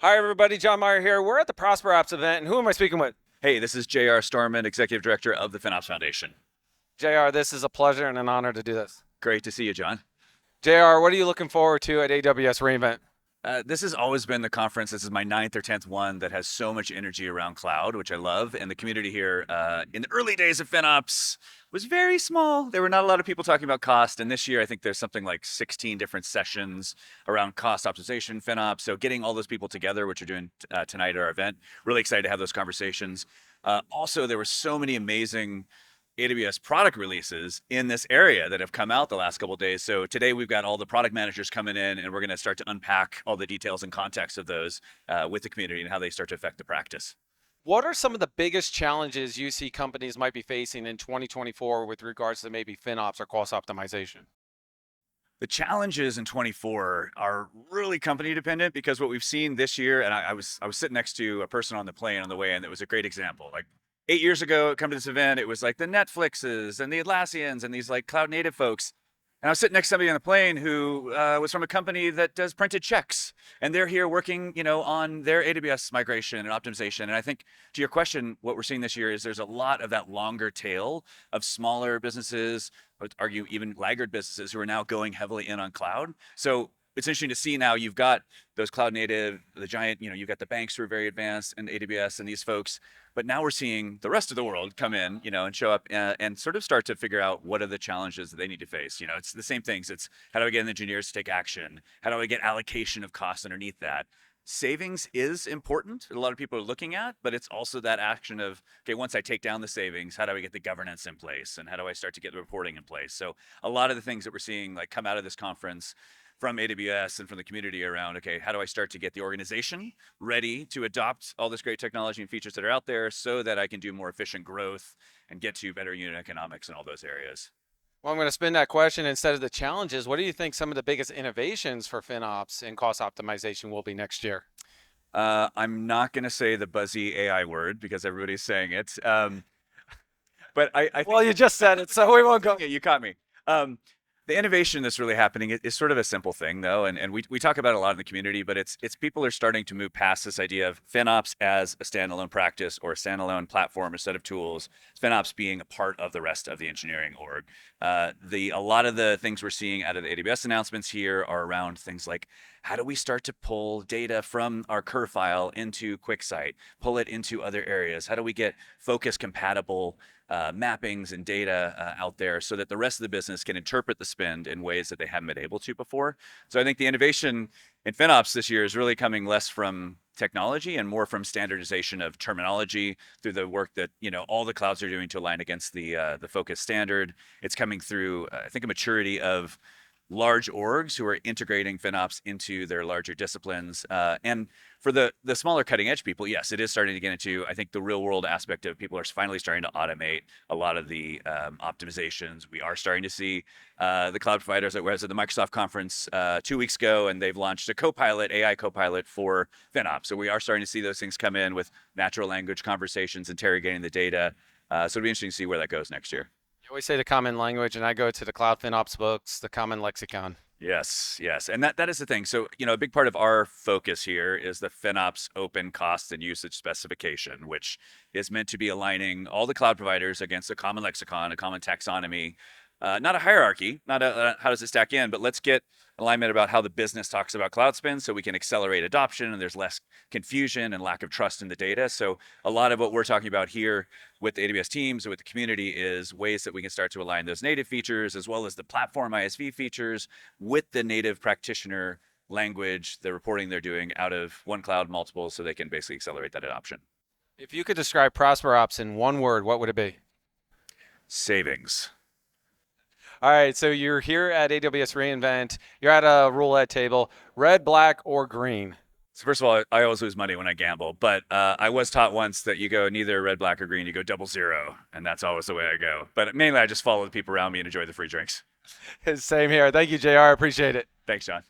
Hi, everybody. John Meyer here. We're at the ProsperOps event, and who am I speaking with? Hey, this is J.R. Storment, Executive Director of the FinOps Foundation. JR, this is a pleasure and an honor to do this. Great to see you, John. JR, what are you looking forward to at AWS reInvent? This has always been the conference. This is my ninth or 10th one that has so much energy around cloud, which I love. And the community here in the early days of FinOps was very small. There were not a lot of people talking about cost. And this year, I think there's something like 16 different sessions around cost optimization, FinOps. So getting all those people together, which we're doing tonight at our event, really excited to have those conversations. Also, there were so many amazing AWS product releases in this area that have come out the last couple of days. So today we've got all the product managers coming in, and we're going to start to unpack all the details and context of those with the community and how they start to affect the practice. What are some of the biggest challenges you see companies might be facing in 2024 with regards to maybe FinOps or cost optimization? The challenges in 24 are really company dependent because what we've seen this year, and I was sitting next to a person on the plane on the way in that was a great example. Like 8 years ago, come to this event, it was like the Netflixes and the Atlassians and these like cloud native folks. And I was sitting next to somebody on the plane who was from a company that does printed checks, and they're here working, on their AWS migration and optimization. And I think to your question, what we're seeing this year is there's a lot of that longer tail of smaller businesses, I would argue even laggard businesses who are now going heavily in on cloud. So it's interesting to see now you've got those cloud native, the giant, you've got the banks who are very advanced in AWS and these folks. But now we're seeing the rest of the world come in, and show up and sort of start to figure out what are the challenges that they need to face. It's the same things. It's how do I get engineers to take action? How do I get allocation of costs underneath that? Savings is important. A lot of people are looking at, but it's also that action of, okay, once I take down the savings, how do I get the governance in place? And how do I start to get the reporting in place? So a lot of the things that we're seeing like come out of this conference from AWS and from the community around, okay, how do I start to get the organization ready to adopt all this great technology and features that are out there so that I can do more efficient growth and get to better unit economics in all those areas? Well, I'm going to spin that question instead of the challenges. What do you think some of the biggest innovations for FinOps and cost optimization will be next year? I'm not going to say the buzzy AI word because everybody's saying it. But I think, Well, you just said it, so we won't go. yeah, you caught me. The innovation that's really happening is sort of a simple thing though, and we talk about it a lot in the community, but it's people are starting to move past this idea of FinOps as a standalone practice or a standalone platform or set of tools. FinOps being a part of the rest of the engineering org. A lot of the things we're seeing out of the AWS announcements here are around things like how do we start to pull data from our Curve file into QuickSight, pull it into other areas? How do we get focus compatible mappings and data out there so that the rest of the business can interpret the spend in ways that they haven't been able to before? So I think the innovation in FinOps this year is really coming less from technology and more from standardization of terminology through the work that all the clouds are doing to align against the focus standard. It's coming through, I think, a maturity of large orgs who are integrating FinOps into their larger disciplines. And for the smaller cutting edge people, yes, it is starting to get into, I think, the real world aspect of people are finally starting to automate a lot of the optimizations. We are starting to see the cloud providers. I was at the Microsoft conference 2 weeks ago, and they've launched a Copilot, AI Copilot for FinOps. So we are starting to see those things come in with natural language conversations, interrogating the data. So it'll be interesting to see where that goes next year. You always say the common language, and I go to the Cloud FinOps books, the common lexicon. Yes, yes. And that is the thing. So, a big part of our focus here is the FinOps open cost and usage specification, which is meant to be aligning all the cloud providers against a common lexicon, a common taxonomy, not a hierarchy, not a how does it stack in, but let's get alignment about how the business talks about cloud spend so we can accelerate adoption and there's less confusion and lack of trust in the data. So a lot of what we're talking about here with the AWS teams, with the community, is ways that we can start to align those native features as well as the platform ISV features with the native practitioner language, the reporting they're doing out of one cloud, multiple, so they can basically accelerate that adoption. If you could describe ProsperOps in one word, what would it be? Savings. All right, so you're here at AWS reInvent. You're at a roulette table. Red, black, or green? So first of all, I always lose money when I gamble, but I was taught once that you go neither red, black, or green. You go 00, and that's always the way I go. But mainly I just follow the people around me and enjoy the free drinks. Same here. Thank you, JR. Appreciate it. Thanks, John.